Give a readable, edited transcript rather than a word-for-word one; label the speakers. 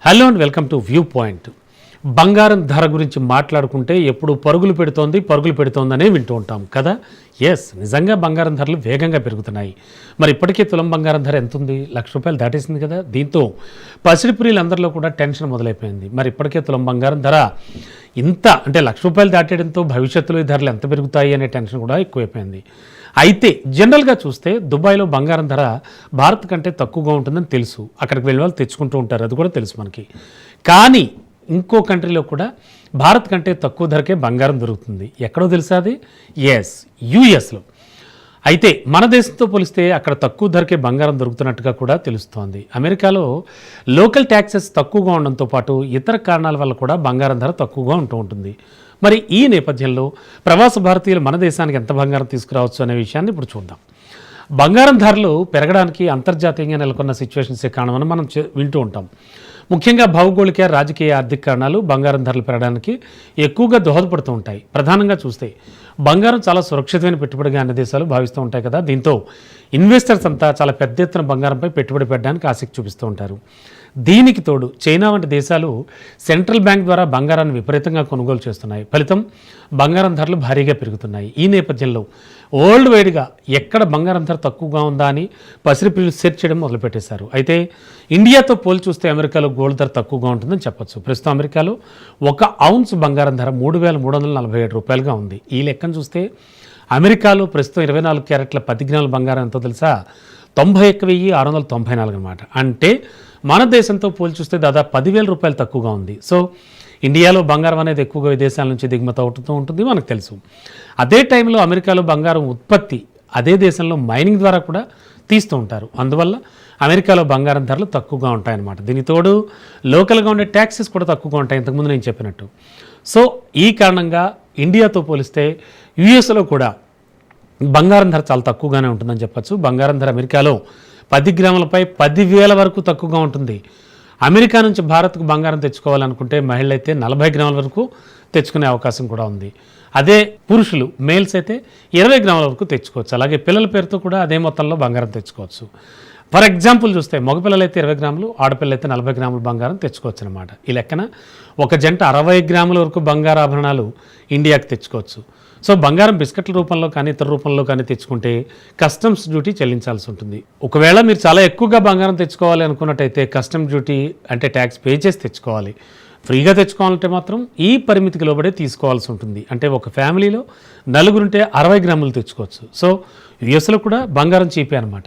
Speaker 1: Hello and welcome to view point. బంగారం ధర గురించి మాట్లాడుకుంటే ఎప్పుడు పరుగులు పెడుతోందనే వింటూ ఉంటాం కదా. ఎస్, నిజంగా బంగారం ధరలు వేగంగా పెరుగుతున్నాయి. మరి ఇప్పటికే తులం బంగారం ధర ఎంత ఉంది? ₹1,00,000 దాటేసింది కదా. దీంతో పసిడి ప్రియులందరిలో కూడా టెన్షన్ మొదలైపోయింది. మరి ఇప్పటికే తులం బంగారం ధర ఇంత అంటే ₹1,00,000 దాటేయడంతో భవిష్యత్తులో ఈ ధరలు ఎంత పెరుగుతాయి అనే టెన్షన్ కూడా ఎక్కువైపోయింది. అయితే జనరల్గా చూస్తే దుబాయ్లో బంగారం ధర భారత్ కంటే తక్కువగా ఉంటుందని తెలుసు. అక్కడికి వెళ్ళి వాళ్ళు తెచ్చుకుంటూ ఉంటారు, అది కూడా తెలుసు మనకి. కానీ ఇంకో కంట్రీలో కూడా భారత్ కంటే తక్కువ ధరకే బంగారం దొరుకుతుంది. ఎక్కడో తెలుసా అది? ఎస్, యూఎస్లో. అయితే మన దేశంతో పోలిస్తే అక్కడ తక్కువ ధరకే బంగారం దొరుకుతున్నట్టుగా కూడా తెలుస్తోంది. అమెరికాలో లోకల్ ట్యాక్సెస్ తక్కువగా ఉండడంతో పాటు ఇతర కారణాల వల్ల కూడా బంగారం ధర తక్కువగా ఉంటుంది. మరి ఈ నేపథ్యంలో ప్రవాస భారతీయులు మన దేశానికి ఎంత బంగారం తీసుకురావచ్చు అనే విషయాన్ని ఇప్పుడు చూద్దాం. బంగారం ధరలు పెరగడానికి అంతర్జాతీయంగా నెలకొన్న సిచ్యువేషన్సే కారణమని మనం వింటూ ఉంటాం. ముఖ్యంగా భౌగోళిక, రాజకీయ, ఆర్థిక కారణాలు బంగారం ధరలు పెరగడానికి ఎక్కువగా దోహదపడుతూ ఉంటాయి. ప్రధానంగా చూస్తే బంగారం చాలా సురక్షితమైన పెట్టుబడిగా అన్ని దేశాలు భావిస్తూ ఉంటాయి కదా. దీంతో ఇన్వెస్టర్స్ అంతా చాలా పెద్ద ఎత్తున బంగారంపై పెట్టుబడి పెట్టడానికి ఆసక్తి చూపిస్తూ ఉంటారు. దీనికి తోడు చైనా వంటి దేశాలు సెంట్రల్ బ్యాంక్ ద్వారా బంగారాన్ని విపరీతంగా కొనుగోలు చేస్తున్నాయి. ఫలితం బంగారం ధరలు భారీగా పెరుగుతున్నాయి. ఈ నేపథ్యంలో వరల్డ్ వైడ్గా ఎక్కడ బంగారం ధర తక్కువగా ఉందా అని పసిరి ప్రియులు సెర్చ్ చేయడం మొదలుపెట్టేశారు. అయితే ఇండియాతో పోల్చి చూస్తే అమెరికాలో గోల్డ్ ధర తక్కువగా ఉంటుందని చెప్పొచ్చు. ప్రస్తుతం అమెరికాలో 1 ఔన్స్ బంగారం ధర $3,347గా ఉంది. ఈ లెక్కను చూస్తే అమెరికాలో ప్రస్తుతం 24 క్యారెట్ల 10 గ్రాముల బంగారం ఎంతో తెలుసా? $91,694 అన్నమాట. అంటే మన దేశంతో పోల్చి చూస్తే దాదాపు ₹10,000 తక్కువగా ఉంది. సో ఇండియాలో బంగారం అనేది ఎక్కువగా విదేశాల నుంచి దిగుమతి అవుతూ ఉంటుంది, మనకు తెలుసు. అదే టైంలో అమెరికాలో బంగారం ఉత్పత్తి అదే దేశంలో మైనింగ్ ద్వారా కూడా తీస్తూ ఉంటారు. అందువల్ల అమెరికాలో బంగారం ధరలు తక్కువగా ఉంటాయన్నమాట. దీనికి తోడు లోకల్గా ఉండే ట్యాక్సెస్ కూడా తక్కువగా ఉంటాయి, ఇంతకుముందు నేను చెప్పినట్టు. సో ఈ కారణంగా ఇండియాతో పోలిస్తే యుఎస్లో కూడా బంగారం ధర చాలా తక్కువగానే ఉంటుందని చెప్పచ్చు. బంగారం ధర అమెరికాలో 10 గ్రాములపై 10,000 వరకు తక్కువగా ఉంటుంది. అమెరికా నుంచి భారత్కు బంగారం తెచ్చుకోవాలనుకుంటే మహిళలు అయితే 40 గ్రాముల వరకు తెచ్చుకునే అవకాశం కూడా ఉంది. అదే పురుషులు మేల్స్ అయితే 20 గ్రాముల వరకు తెచ్చుకోవచ్చు. అలాగే పిల్లల పేరుతో కూడా అదే మొత్తంలో బంగారం తెచ్చుకోవచ్చు. ఫర్ ఎగ్జాంపుల్ చూస్తే మగపిల్లలు అయితే 20 గ్రాములు, ఆడపిల్లలు అయితే 40 గ్రాములు బంగారం తెచ్చుకోవచ్చు అనమాట. ఈ లెక్కన ఒక జంట 60 గ్రాముల వరకు బంగారు ఆభరణాలు ఇండియాకి తెచ్చుకోవచ్చు. సో బంగారం బిస్కెట్ల రూపంలో కానీ ఇతర రూపంలో కానీ తెచ్చుకుంటే కస్టమ్స్ డ్యూటీ చెల్లించాల్సి ఉంటుంది. ఒకవేళ మీరు చాలా ఎక్కువగా బంగారం తెచ్చుకోవాలి అనుకున్నట్టయితే కస్టమ్స్ డ్యూటీ అంటే ట్యాక్స్ పే చేసి తెచ్చుకోవాలి. ఫ్రీగా తెచ్చుకోవాలంటే మాత్రం ఈ పరిమితికి లోబడే తీసుకోవాల్సి ఉంటుంది. అంటే ఒక ఫ్యామిలీలో 4 ఉంటే 60 గ్రాములు తెచ్చుకోవచ్చు. సో యుఎస్లో కూడా బంగారం చీపే అనమాట.